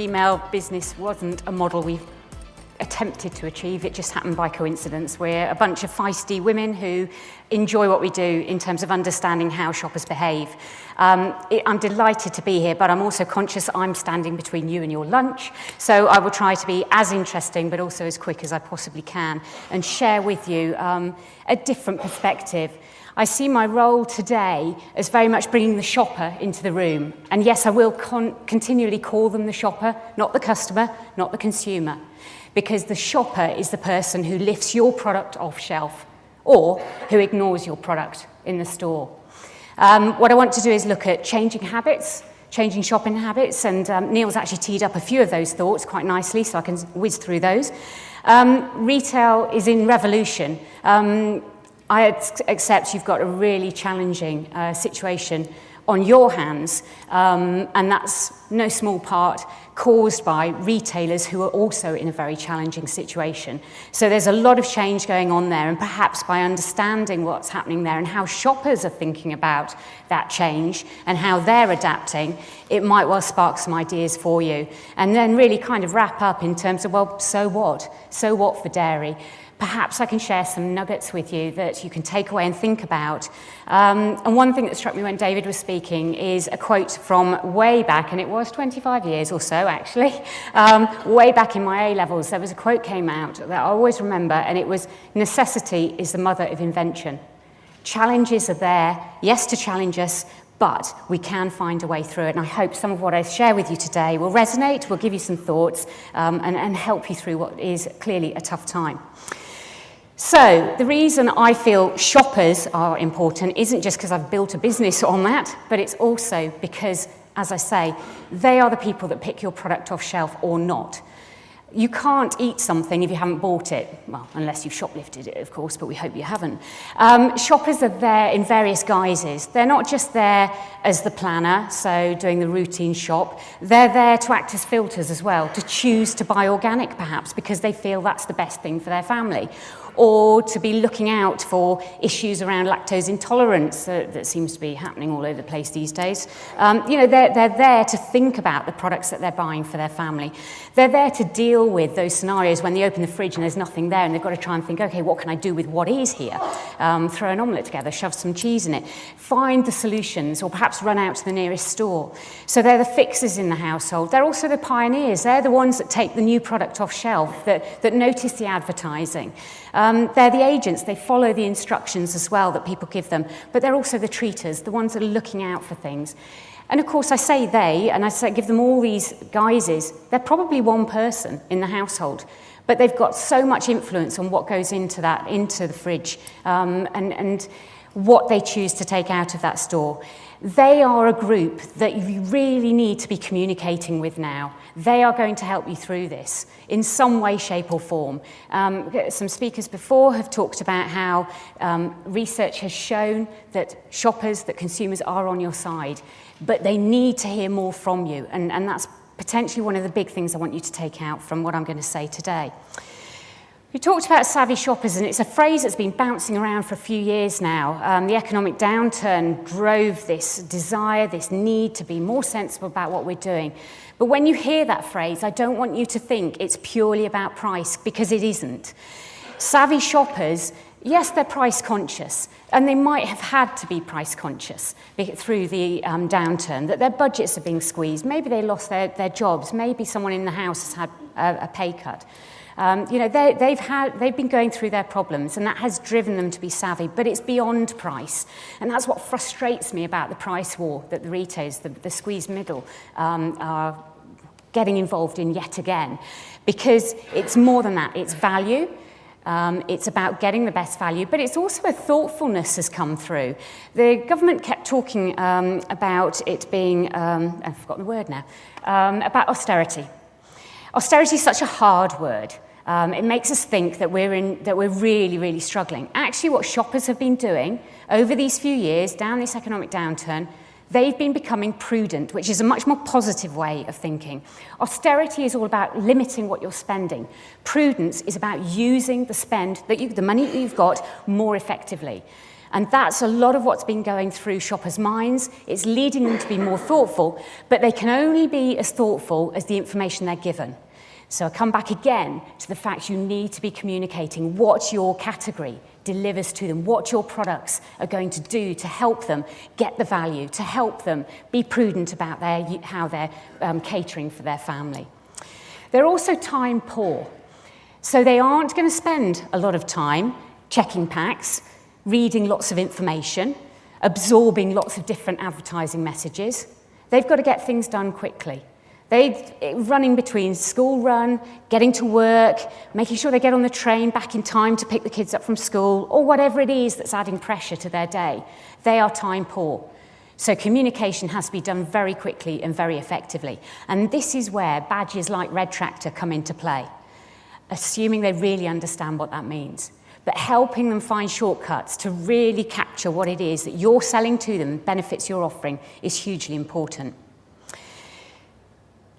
female business wasn't a model we've attempted to achieve. It just happened by coincidence. We're a bunch of feisty women who enjoy what we do in terms of understanding how shoppers behave. I'm delighted to be here, but I'm also conscious I'm standing between you and your lunch, so I will try to be as interesting but also as quick as I possibly can and share with you a different perspective. I see my role today as very much bringing the shopper into the room. And yes, I will continually call them the shopper, not the customer, not the consumer, because the shopper is the person who lifts your product off shelf or who ignores your product in the store. What I want to do is look at changing habits, changing shopping habits, and Neil's actually teed up a few of those thoughts quite nicely, so I can whiz through those. Retail is in revolution. I accept you've got a really challenging situation on your hands, and that's no small part caused by retailers who are also in a very challenging situation. So there's a lot of change going on there, and perhaps by understanding what's happening there and how shoppers are thinking about that change and how they're adapting, it might well spark some ideas for you. And then really kind of wrap up in terms of, well, so what? So what for dairy? Perhaps I can share some nuggets with you that you can take away and think about. And one thing that struck me when David was speaking is a quote from way back, and it was 25 years or so actually, way back in my A-levels. There was a quote came out that I always remember, and it was, "Necessity is the mother of invention." Challenges are there, yes, to challenge us, but we can find a way through it. And I hope some of what I share with you today will resonate, will give you some thoughts, and help you through what is clearly a tough time. So the reason I feel shoppers are important isn't just because I've built a business on that, but it's also because, as I say, they are the people that pick your product off shelf or not. You can't eat something if you haven't bought it, well, unless you've shoplifted it, of course, but we hope you haven't. Shoppers are there in various guises. They're not just there as the planner, so doing the routine shop. They're there to act as filters as well, to choose to buy organic perhaps because they feel that's the best thing for their family, or to be looking out for issues around lactose intolerance that seems to be happening all over the place these days. They're there to think about the products that they're buying for their family. They're there to deal with those scenarios when they open the fridge and there's nothing there and they've got to try and think, okay, what can I do with what is here? Throw an omelette together, shove some cheese in it, find the solutions, or perhaps run out to the nearest store. So they're the fixers in the household. They're also the pioneers. They're the ones that take the new product off shelf, that notice the advertising. They're the agents. They follow the instructions as well that people give them, but they're also the treaters, the ones that are looking out for things. And of course, I say they, and I say give them all these guises. They're probably one person in the household, but they've got so much influence on what goes into the fridge, and what they choose to take out of that store. They are a group that you really need to be communicating with now. They are going to help you through this in some way, shape or form. Some speakers before have talked about how research has shown that shoppers, that consumers are on your side, but they need to hear more from you. And that's potentially one of the big things I want you to take out from what I'm going to say today. We talked about savvy shoppers, and it's a phrase that's been bouncing around for a few years now. The economic downturn drove this desire, this need to be more sensible about what we're doing. But when you hear that phrase, I don't want you to think it's purely about price, because it isn't. Savvy shoppers, yes, they're price conscious, and they might have had to be price conscious through the downturn, that their budgets are being squeezed. Maybe they lost their jobs. Maybe someone in the house has had a pay cut. They've been going through their problems, and that has driven them to be savvy, but it's beyond price. And that's what frustrates me about the price war that the retailers, the squeezed middle, are getting involved in yet again. Because it's more than that. It's value. It's about getting the best value, but it's also a thoughtfulness has come through. The government kept talking about it being, I've forgotten the word now, about austerity. Austerity is such a hard word. It makes us think that we're really, really struggling. Actually, what shoppers have been doing over these few years, down this economic downturn, they've been becoming prudent, which is a much more positive way of thinking. Austerity is all about limiting what you're spending. Prudence is about using the money that you've got more effectively. And that's a lot of what's been going through shoppers' minds. It's leading them to be more thoughtful, but they can only be as thoughtful as the information they're given. So I come back again to the fact you need to be communicating what your category delivers to them, what your products are going to do to help them get the value, to help them be prudent about how they're catering for their family. They're also time poor. So they aren't going to spend a lot of time checking packs, reading lots of information, absorbing lots of different advertising messages. They've got to get things done quickly. They're running between school run, getting to work, making sure they get on the train back in time to pick the kids up from school, or whatever it is that's adding pressure to their day. They are time poor. So communication has to be done very quickly and very effectively. And this is where badges like Red Tractor come into play, assuming they really understand what that means. But helping them find shortcuts to really capture what it is that you're selling to them, benefits you're offering, is hugely important.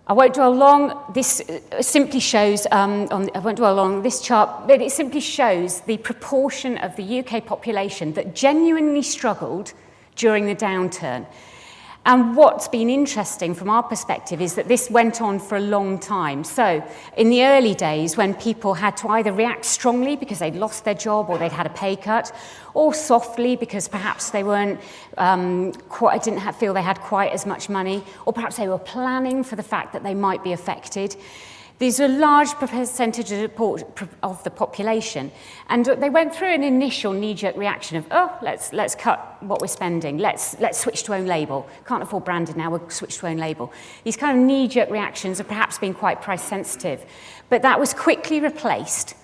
I won't dwell long. This simply shows, I won't dwell long this chart, but it simply shows the proportion of the UK population that genuinely struggled during the downturn. And what's been interesting from our perspective is that this went on for a long time. So in the early days, when people had to either react strongly because they'd lost their job or they'd had a pay cut, or softly because perhaps they weren't didn't feel they had quite as much money, or perhaps they were planning for the fact that they might be affected. These are a large percentage of the population, and they went through an initial knee-jerk reaction of, oh, let's cut what we're spending, let's switch to own label. Can't afford branded now, we'll switch to own label. These kind of knee-jerk reactions have perhaps been quite price-sensitive, but that was quickly replaced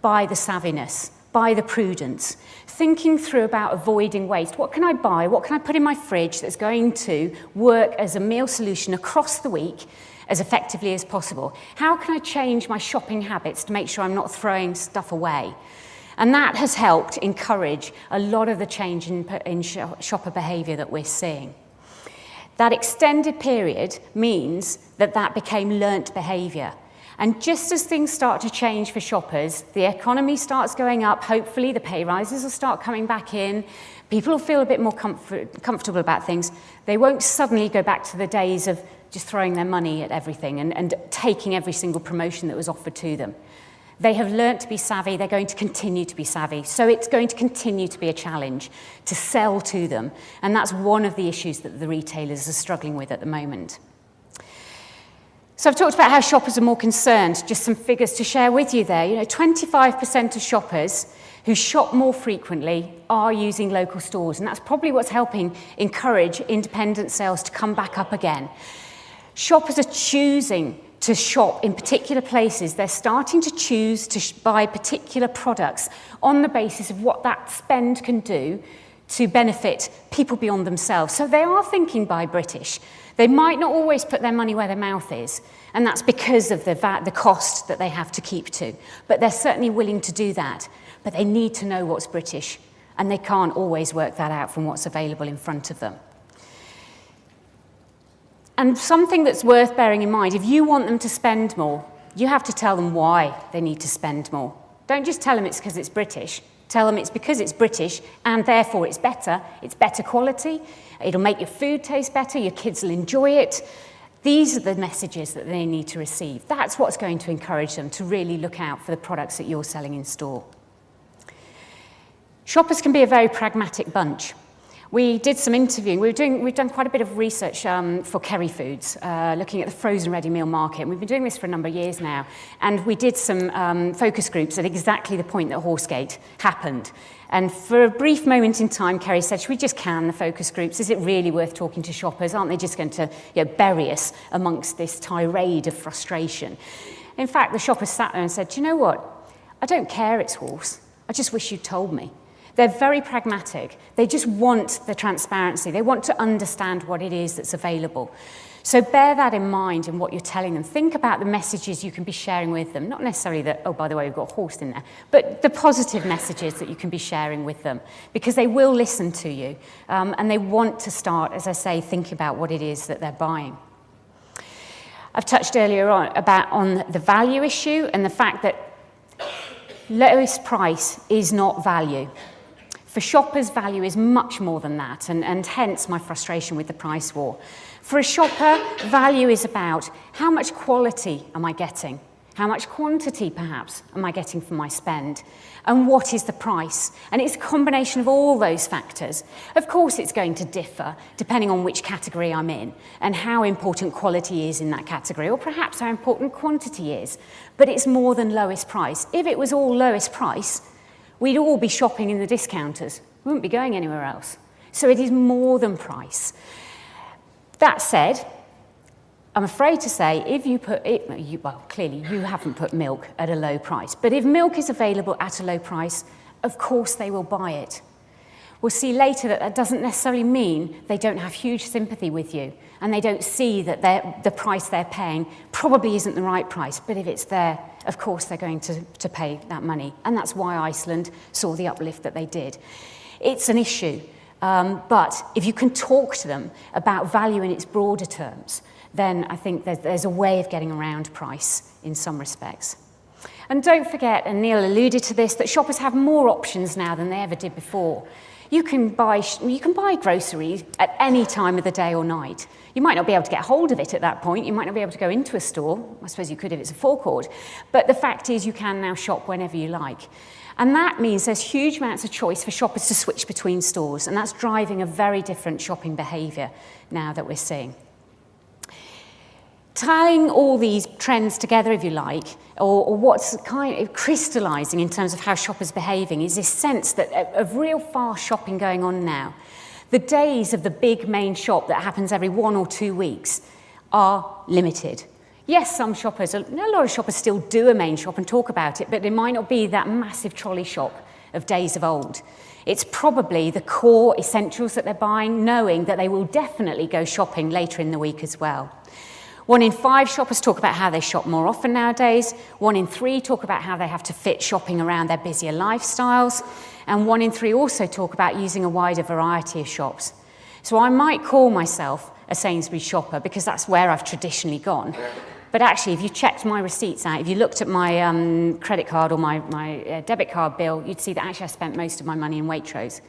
by the savviness, by the prudence, thinking through about avoiding waste. What can I buy? What can I put in my fridge that's going to work as a meal solution across the week as effectively as possible? How can I change my shopping habits to make sure I'm not throwing stuff away? And that has helped encourage a lot of the change in shopper behaviour that we're seeing. That extended period means that became learnt behaviour. And just as things start to change for shoppers, the economy starts going up, hopefully the pay rises will start coming back in, people will feel a bit more comfortable about things. They won't suddenly go back to the days of just throwing their money at everything and taking every single promotion that was offered to them. They have learnt to be savvy, they're going to continue to be savvy. So it's going to continue to be a challenge to sell to them. And that's one of the issues that the retailers are struggling with at the moment. So I've talked about how shoppers are more concerned, just some figures to share with you there. 25% of shoppers who shop more frequently are using local stores, and that's probably what's helping encourage independent sales to come back up again. Shoppers are choosing to shop in particular places. They're starting to choose to buy particular products on the basis of what that spend can do to benefit people beyond themselves. So they are thinking buy British. They might not always put their money where their mouth is, and that's because of the cost that they have to keep to. But they're certainly willing to do that. But they need to know what's British, and they can't always work that out from what's available in front of them. And something that's worth bearing in mind, if you want them to spend more, you have to tell them why they need to spend more. Don't just tell them it's because it's British. Tell them it's because it's British and therefore it's better quality, it'll make your food taste better, your kids will enjoy it. These are the messages that they need to receive. That's what's going to encourage them to really look out for the products that you're selling in store. Shoppers can be a very pragmatic bunch. We did some interviewing. We've done quite a bit of research for Kerry Foods, looking at the frozen ready meal market. And we've been doing this for a number of years now. And we did some focus groups at exactly the point that Horsegate happened. And for a brief moment in time, Kerry said, should we just can the focus groups? Is it really worth talking to shoppers? Aren't they just going to bury us amongst this tirade of frustration? In fact, the shoppers sat there and said, do you know what? I don't care it's horse. I just wish you'd told me. They're very pragmatic. They just want the transparency. They want to understand what it is that's available. So bear that in mind in what you're telling them. Think about the messages you can be sharing with them. Not necessarily that, oh, by the way, we've got a horse in there, but the positive messages that you can be sharing with them, because they will listen to you and they want to start, as I say, thinking about what it is that they're buying. I've touched earlier on the value issue and the fact that lowest price is not value. For shoppers, value is much more than that, and hence my frustration with the price war. For a shopper, value is about how much quality am I getting? How much quantity, perhaps, am I getting for my spend? And what is the price? And it's a combination of all those factors. Of course, it's going to differ depending on which category I'm in and how important quality is in that category, or perhaps how important quantity is. But it's more than lowest price. If it was all lowest price, we'd all be shopping in the discounters. We wouldn't be going anywhere else. So it is more than price. That said, I'm afraid to say, if you put it, well, clearly you haven't put milk at a low price, but if milk is available at a low price, of course they will buy it. We'll see later that that doesn't necessarily mean they don't have huge sympathy with you and they don't see that the price they're paying probably isn't the right price, but if it's there, of course they're going to pay that money. And that's why Iceland saw the uplift that they did. It's an issue, but if you can talk to them about value in its broader terms, then I think there's a way of getting around price in some respects. And don't forget, and Neil alluded to this, that shoppers have more options now than they ever did before. You can buy groceries at any time of the day or night. You might not be able to get hold of it at that point. You might not be able to go into a store. I suppose you could if it's a forecourt. But the fact is you can now shop whenever you like. And that means there's huge amounts of choice for shoppers to switch between stores. And that's driving a very different shopping behaviour now that we're seeing. Tying all these trends together, if you like, or what's kind of crystallising in terms of how shoppers are behaving is this sense that of real fast shopping going on now. The days of the big main shop that happens every 1 or 2 weeks are limited. Yes, a lot of shoppers still do a main shop and talk about it, but it might not be that massive trolley shop of days of old. It's probably the core essentials that they're buying, knowing that they will definitely go shopping later in the week as well. 1 in 5 shoppers talk about how they shop more often nowadays. 1 in 3 talk about how they have to fit shopping around their busier lifestyles. And 1 in 3 also talk about using a wider variety of shops. So I might call myself a Sainsbury's shopper because that's where I've traditionally gone. But actually, if you checked my receipts out, if you looked at my credit card or my debit card bill, you'd see that actually I spent most of my money in Waitrose.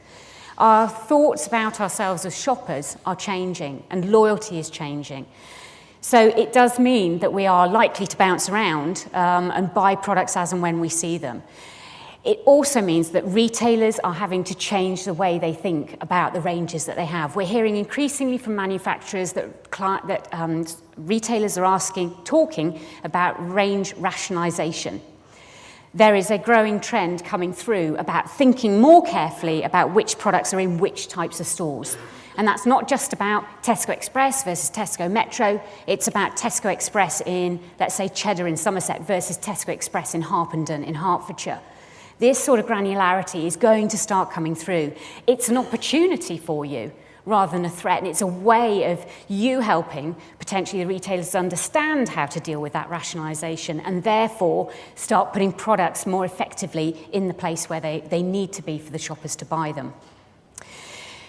Our thoughts about ourselves as shoppers are changing and loyalty is changing. So it does mean that we are likely to bounce around and buy products as and when we see them. It also means that retailers are having to change the way they think about the ranges that they have. We're hearing increasingly from manufacturers that retailers are talking about range rationalisation. There is a growing trend coming through about thinking more carefully about which products are in which types of stores. And that's not just about Tesco Express versus Tesco Metro. It's about Tesco Express in, let's say, Cheddar in Somerset versus Tesco Express in Harpenden in Hertfordshire. This sort of granularity is going to start coming through. It's an opportunity for you rather than a threat. And it's a way of you helping potentially the retailers understand how to deal with that rationalisation and therefore start putting products more effectively in the place where they need to be for the shoppers to buy them.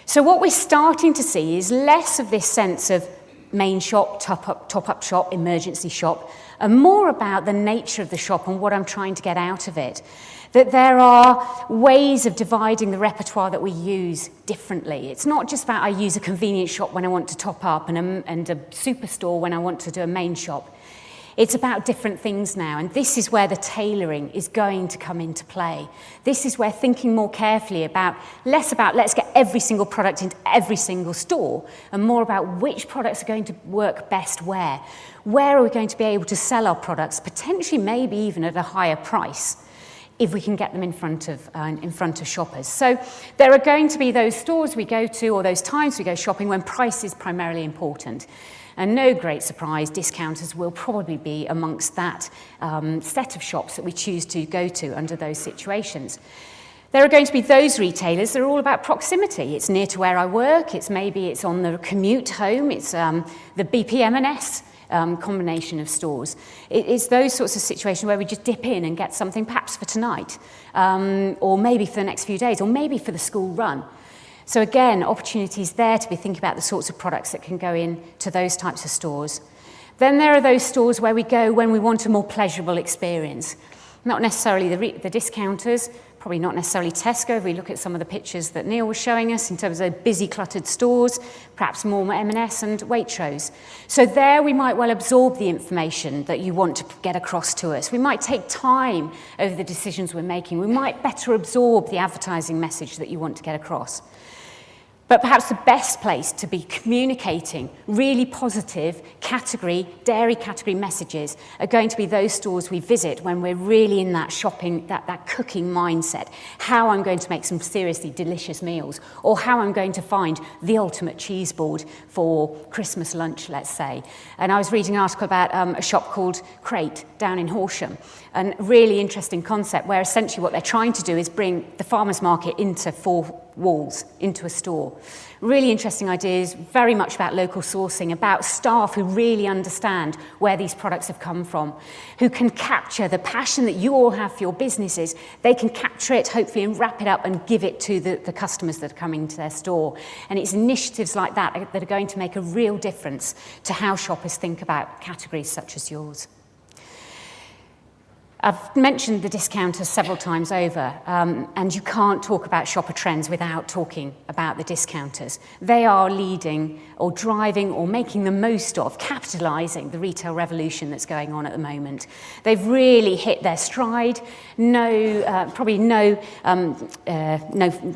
So what we're starting to see is less of this sense of main shop, top-up shop, emergency shop, and more about the nature of the shop and what I'm trying to get out of it. That there are ways of dividing the repertoire that we use differently. It's not just about I use a convenience shop when I want to top up and a superstore when I want to do a main shop. It's about different things now, and this is where the tailoring is going to come into play. This is where thinking more carefully less about let's get every single product into every single store, and more about which products are going to work best where. Where are we going to be able to sell our products, potentially maybe even at a higher price, if we can get them in front of shoppers. So there are going to be those stores we go to or those times we go shopping when price is primarily important. And no great surprise, discounters will probably be amongst that set of shops that we choose to go to under those situations. There are going to be those retailers that are all about proximity. It's near to where I work, it's on the commute home, it's the BP M&S combination of stores. It's those sorts of situations where we just dip in and get something perhaps for tonight, or maybe for the next few days, or maybe for the school run. So again, opportunities there to be thinking about the sorts of products that can go into those types of stores. Then there are those stores where we go when we want a more pleasurable experience. Not necessarily the discounters, probably not necessarily Tesco if we look at some of the pictures that Neil was showing us in terms of busy cluttered stores, perhaps more M&S and Waitrose. So there we might well absorb the information that you want to get across to us. We might take time over the decisions we're making. We might better absorb the advertising message that you want to get across. But perhaps the best place to be communicating really positive dairy category messages are going to be those stores we visit when we're really in that shopping, that cooking mindset. How I'm going to make some seriously delicious meals, or how I'm going to find the ultimate cheese board for Christmas lunch, let's say. And I was reading an article about a shop called Crate down in Horsham, a really interesting concept where essentially what they're trying to do is bring the farmers market into 4 walls, into a store. Really interesting ideas, very much about local sourcing, about staff who really understand where these products have come from, who can capture the passion that you all have for your businesses. They can capture it, hopefully, and wrap it up and give it to the customers that are coming to their store. And it's initiatives like that that are going to make a real difference to how shoppers think about categories such as yours. I've mentioned the discounters several times over, and you can't talk about shopper trends without talking about the discounters. They are leading or driving or making the most of, capitalising the retail revolution that's going on at the moment. They've really hit their stride. Probably no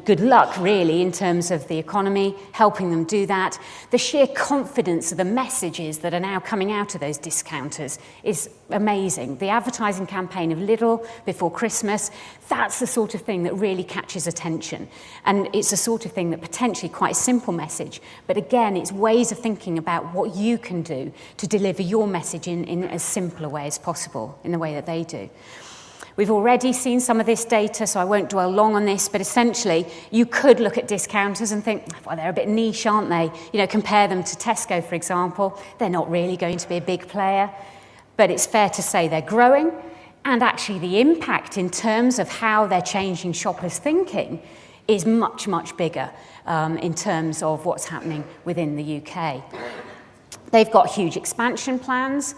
good luck really in terms of the economy, helping them do that. The sheer confidence of the messages that are now coming out of those discounters is amazing. The advertising campaign of Lidl before Christmas, that's the sort of thing that really catches attention. And it's the sort of thing that potentially quite a simple message, but again, it's ways of thinking about what you can do to deliver your message in as simple a way as possible, in the way that they do. We've already seen some of this data, so I won't dwell long on this, but essentially you could look at discounters and think, well, they're a bit niche, aren't they? You know, compare them to Tesco, for example. They're not really going to be a big player, but it's fair to say they're growing, and actually the impact in terms of how they're changing shoppers' thinking is much, much bigger in terms of what's happening within the UK. They've got huge expansion plans.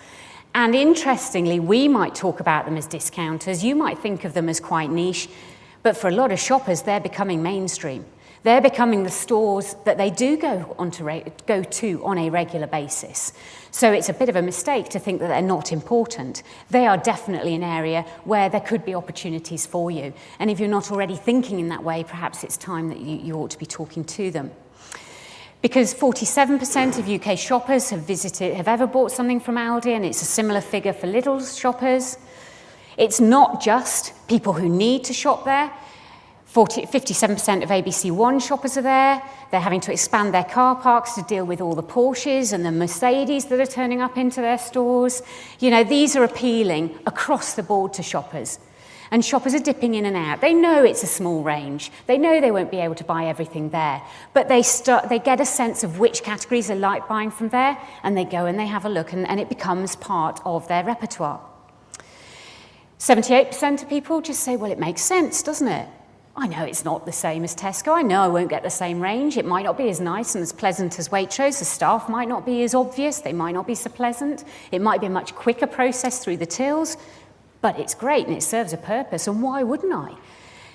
And interestingly, we might talk about them as discounters. You might think of them as quite niche, but for a lot of shoppers, they're becoming mainstream. They're becoming the stores that they do go to on a regular basis. So it's a bit of a mistake to think that they're not important. They are definitely an area where there could be opportunities for you. And if you're not already thinking in that way, perhaps it's time that you ought to be talking to them. Because 47% of UK shoppers have ever bought something from Aldi, and it's a similar figure for Lidl's shoppers. It's not just people who need to shop there. 57% of ABC1 shoppers are there. They're having to expand their car parks to deal with all the Porsches and the Mercedes that are turning up into their stores. You know, these are appealing across the board to shoppers. And shoppers are dipping in and out. They know it's a small range. They know they won't be able to buy everything there. But they get a sense of which categories are like buying from there, and they go and they have a look, and it becomes part of their repertoire. 78% of people just say, well, it makes sense, doesn't it? I know it's not the same as Tesco. I know I won't get the same range. It might not be as nice and as pleasant as Waitrose. The staff might not be as obvious. They might not be so pleasant. It might be a much quicker process through the tills. But it's great and it serves a purpose, and why wouldn't I?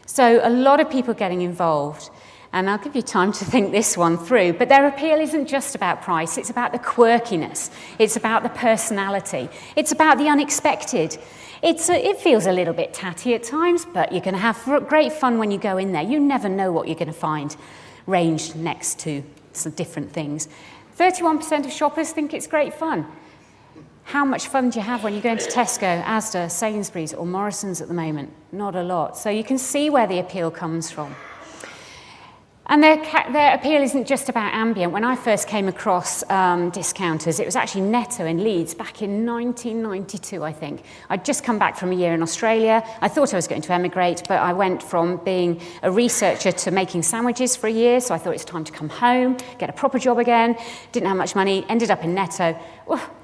So a lot of people getting involved, and I'll give you time to think this one through, but their appeal isn't just about price, it's about the quirkiness, it's about the personality, it's about the unexpected. It feels a little bit tatty at times, but you're going to have great fun when you go in there. You never know what you're going to find ranged next to some different things. 31% of shoppers think it's great fun. How much fun do you have when you go into Tesco, Asda, Sainsbury's or Morrison's at the moment? Not a lot. So you can see where the appeal comes from. And their appeal isn't just about ambient. When I first came across discounters, it was actually Netto in Leeds back in 1992, I think. I'd just come back from a year in Australia. I thought I was going to emigrate, but I went from being a researcher to making sandwiches for a year, so I thought it's time to come home, get a proper job again. Didn't have much money, ended up in Netto.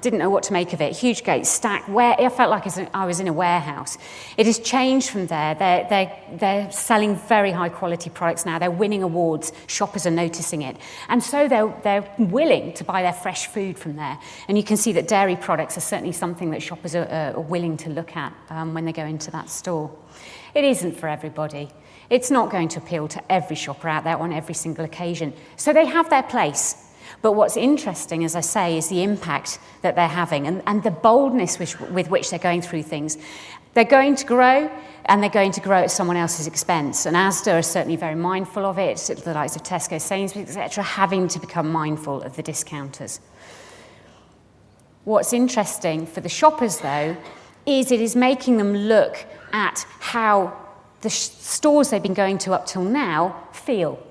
Didn't know what to make of it. Huge gates stacked. I felt like I was in a warehouse. It has changed from there. They're selling very high quality products now. They're winning awards. Shoppers are noticing it. And so they're willing to buy their fresh food from there. And you can see that dairy products are certainly something that shoppers are willing to look at when they go into that store. It isn't for everybody. It's not going to appeal to every shopper out there on every single occasion. So they have their place. But what's interesting, as I say, is the impact that they're having and the boldness with which they're going through things. They're going to grow, and they're going to grow at someone else's expense. And Asda are certainly very mindful of it, the likes of Tesco, Sainsbury's, etc., having to become mindful of the discounters. What's interesting for the shoppers, though, is it is making them look at how the stores they've been going to up till now feel.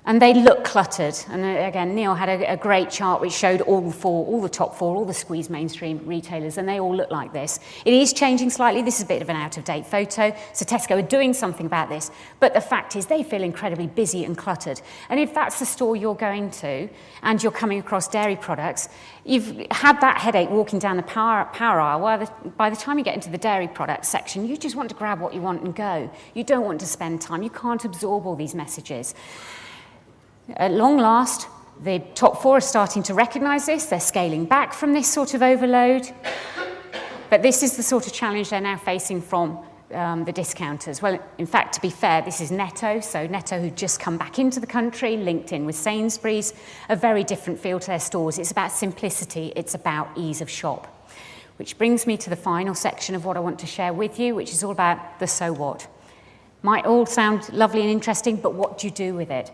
And they look cluttered. And again, Neil had a great chart which showed all the top four, all the squeeze mainstream retailers, and they all look like this. It is changing slightly. This is a bit of an out-of-date photo. So Tesco are doing something about this. But the fact is they feel incredibly busy and cluttered. And if that's the store you're going to and you're coming across dairy products, you've had that headache walking down the power aisle. Well, by the time you get into the dairy products section, you just want to grab what you want and go. You don't want to spend time. You can't absorb all these messages. At long last, the top four are starting to recognise this. They're scaling back from this sort of overload. But this is the sort of challenge they're now facing from the discounters. Well, in fact, to be fair, this is Netto. So Netto, who've just come back into the country, linked in with Sainsbury's, a very different feel to their stores. It's about simplicity. It's about ease of shop. Which brings me to the final section of what I want to share with you, which is all about the so what. Might all sound lovely and interesting, but what do you do with it?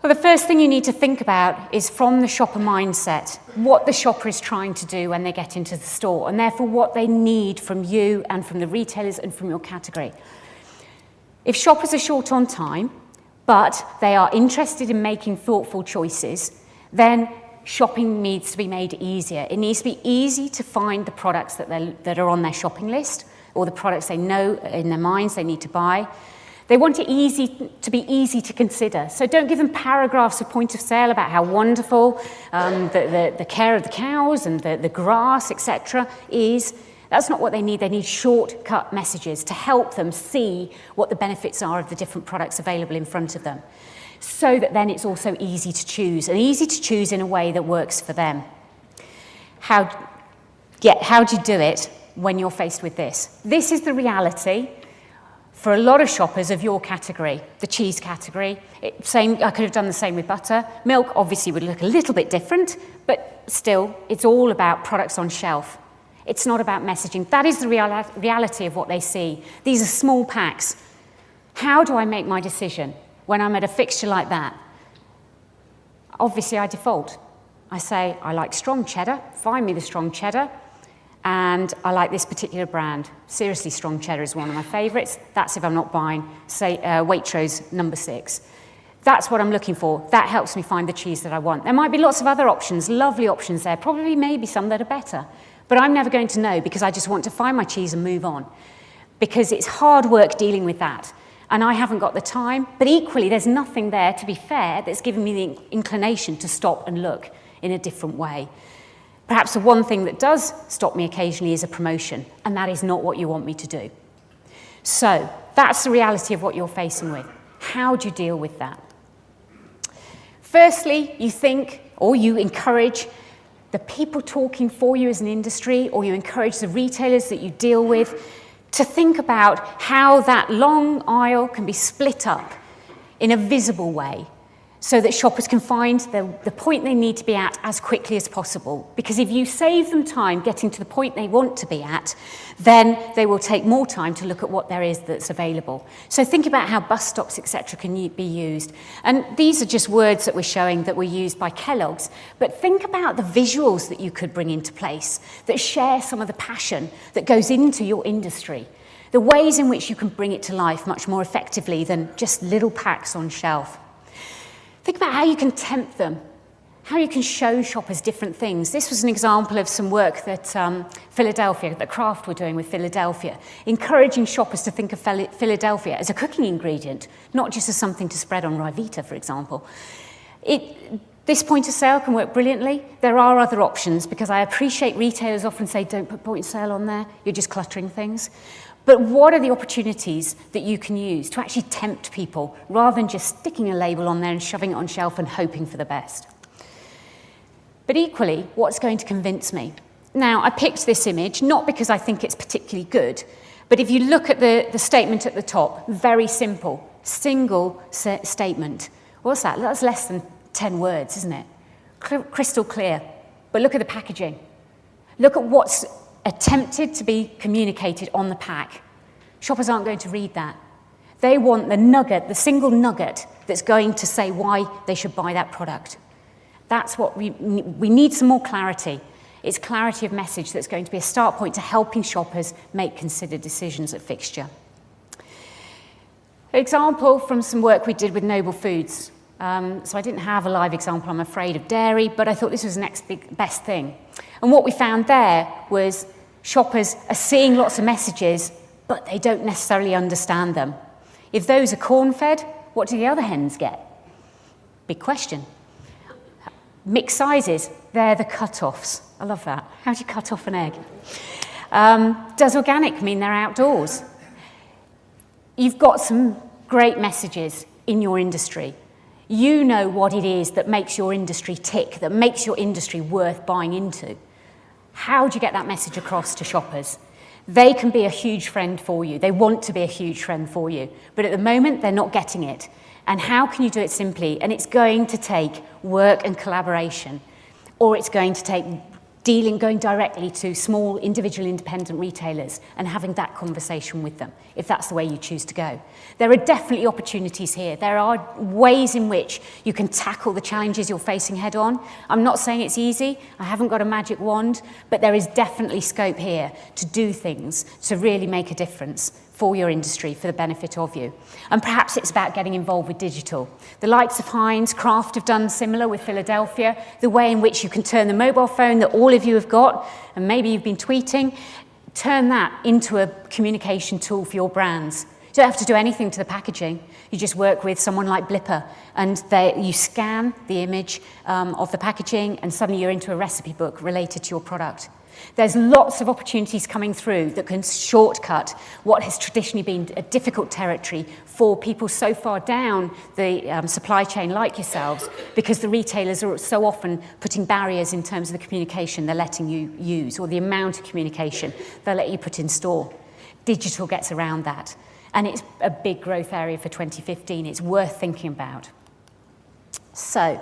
Well, the first thing you need to think about is from the shopper mindset, what the shopper is trying to do when they get into the store, and therefore what they need from you and from the retailers and from your category. If shoppers are short on time, but they are interested in making thoughtful choices, then shopping needs to be made easier. It needs to be easy to find the products that are on their shopping list, or the products they know in their minds they need to buy. They want it to be easy to consider. So don't give them paragraphs of point of sale about how wonderful the care of the cows and the grass, etc. is. That's not what they need. They need shortcut messages to help them see what the benefits are of the different products available in front of them, so that then it's also easy to choose, and easy to choose in a way that works for them. How do you do it when you're faced with this? This is the reality for a lot of shoppers of your category, the cheese category. I could have done the same with butter. Milk obviously would look a little bit different, but still, it's all about products on shelf. It's not about messaging. That is the reality of what they see. These are small packs. How do I make my decision when I'm at a fixture like that? Obviously, I default. I say, I like strong cheddar. Find me the strong cheddar. And I like this particular brand. Seriously, strong cheddar is one of my favourites. That's if I'm not buying, say, Waitrose number 6. That's what I'm looking for. That helps me find the cheese that I want. There might be lots of other options, lovely options there, probably maybe some that are better. But I'm never going to know, because I just want to find my cheese and move on. Because it's hard work dealing with that. And I haven't got the time. But equally, there's nothing there, to be fair, that's given me the inclination to stop and look in a different way. Perhaps the one thing that does stop me occasionally is a promotion, and that is not what you want me to do. So that's the reality of what you're facing with. How do you deal with that? Firstly, you think, or you encourage the people talking for you as an industry, or you encourage the retailers that you deal with to think about how that long aisle can be split up in a visible way, so that shoppers can find the point they need to be at as quickly as possible. Because if you save them time getting to the point they want to be at, then they will take more time to look at what there is that's available. So think about how bus stops, etc., can be used. And these are just words that we're showing that were used by Kellogg's. But think about the visuals that you could bring into place that share some of the passion that goes into your industry. The ways in which you can bring it to life much more effectively than just little packs on shelf. Think about how you can tempt them, how you can show shoppers different things. This was an example of some work that that Kraft were doing with Philadelphia, encouraging shoppers to think of Philadelphia as a cooking ingredient, not just as something to spread on Ryvita, for example. This point of sale can work brilliantly. There are other options, because I appreciate retailers often say, don't put point of sale on there, you're just cluttering things. But what are the opportunities that you can use to actually tempt people, rather than just sticking a label on there and shoving it on shelf and hoping for the best? But equally, what's going to convince me? Now, I picked this image not because I think it's particularly good, But if you look at the statement at the top, very simple, single statement. What's that? That's less than 10 words, isn't it? Crystal clear. But look at the packaging. Look at what's attempted to be communicated on the pack. Shoppers aren't going to read that. They want the nugget, the single nugget that's going to say why they should buy that product. That's what we need, some more clarity. It's clarity of message that's going to be a start point to helping shoppers make considered decisions at fixture. Example from some work we did with Noble Foods. So I didn't have a live example, I'm afraid, of dairy, but I thought this was the next best thing. And what we found there was shoppers are seeing lots of messages, but they don't necessarily understand them. If those are corn-fed, what do the other hens get? Big question. Mixed sizes, they're the cut-offs. I love that. How do you cut off an egg? Does organic mean they're outdoors? You've got some great messages in your industry. You know what it is that makes your industry tick, that makes your industry worth buying into. How do you get that message across to shoppers? They can be a huge friend for you. They want to be a huge friend for you. But at the moment, they're not getting it. And how can you do it simply? And it's going to take work and collaboration, or it's going to take going directly to small individual independent retailers and having that conversation with them, if that's the way you choose to go. There are definitely opportunities here. There are ways in which you can tackle the challenges you're facing head on. I'm not saying it's easy. I haven't got a magic wand, but there is definitely scope here to do things to really make a difference for your industry, for the benefit of you. And perhaps it's about getting involved with digital. The likes of Heinz, Kraft have done similar with Philadelphia, the way in which you can turn the mobile phone that all of you have got, and maybe you've been tweeting, turn that into a communication tool for your brands. You don't have to do anything to the packaging. You just work with someone like Blipper, and you scan the image of the packaging, and suddenly you're into a recipe book related to your product. There's lots of opportunities coming through that can shortcut what has traditionally been a difficult territory for people so far down the supply chain like yourselves, because the retailers are so often putting barriers in terms of the communication they're letting you use, or the amount of communication they'll let you put in store. Digital gets around that, and it's a big growth area for 2015. It's worth thinking about. So,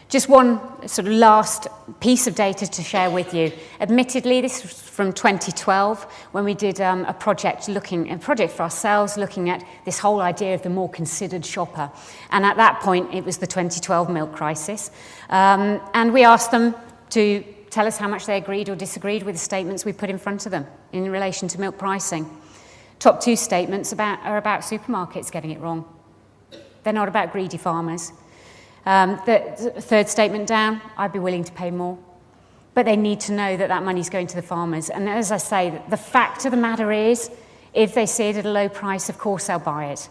just one sort of last piece of data to share with you. Admittedly, this was from 2012 when we did a project for ourselves looking at this whole idea of the more considered shopper. And at that point, it was the 2012 milk crisis. And we asked them to tell us how much they agreed or disagreed with the statements we put in front of them in relation to milk pricing. Top two statements are about supermarkets getting it wrong. They're not about greedy farmers. The third statement down, I'd be willing to pay more. But they need to know that that money's going to the farmers. And as I say, the fact of the matter is, if they see it at a low price, of course they'll buy it.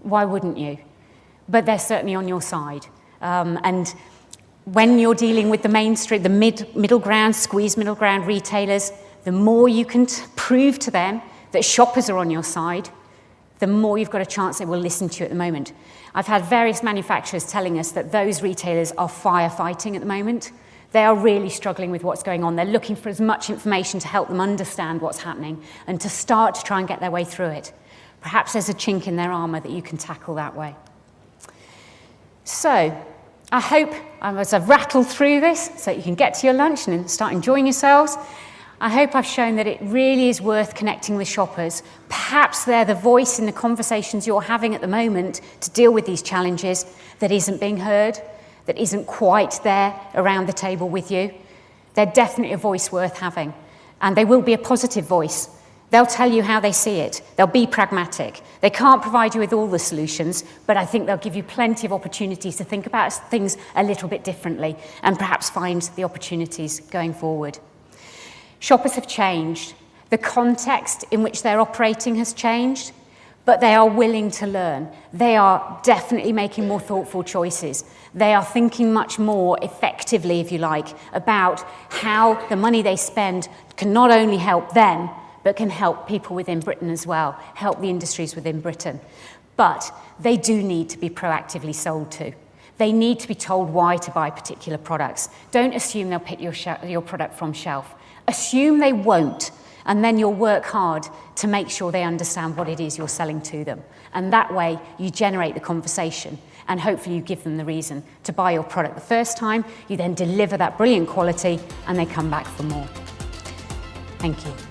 Why wouldn't you? But they're certainly on your side. And when you're dealing with the mainstream, the middle ground, squeeze middle ground retailers, the more you can prove to them that shoppers are on your side, the more you've got a chance they will listen to you at the moment. I've had various manufacturers telling us that those retailers are firefighting at the moment. They are really struggling with what's going on. They're looking for as much information to help them understand what's happening and to start to try and get their way through it. Perhaps there's a chink in their armour that you can tackle that way. So, I hope, as I've rattled through this, so you can get to your lunch and start enjoying yourselves, I hope I've shown that it really is worth connecting with shoppers. Perhaps they're the voice in the conversations you're having at the moment to deal with these challenges that isn't being heard, that isn't quite there around the table with you. They're definitely a voice worth having, and they will be a positive voice. They'll tell you how they see it. They'll be pragmatic. They can't provide you with all the solutions, but I think they'll give you plenty of opportunities to think about things a little bit differently and perhaps find the opportunities going forward. Shoppers have changed. The context in which they're operating has changed, but they are willing to learn. They are definitely making more thoughtful choices. They are thinking much more effectively, if you like, about how the money they spend can not only help them, but can help people within Britain as well, help the industries within Britain. But they do need to be proactively sold to. They need to be told why to buy particular products. Don't assume they'll pick your product from shelf. Assume they won't, And then you'll work hard to make sure they understand what it is you're selling to them. And that way you generate the conversation and hopefully you give them the reason to buy your product the first time, you then deliver that brilliant quality and they come back for more. Thank you.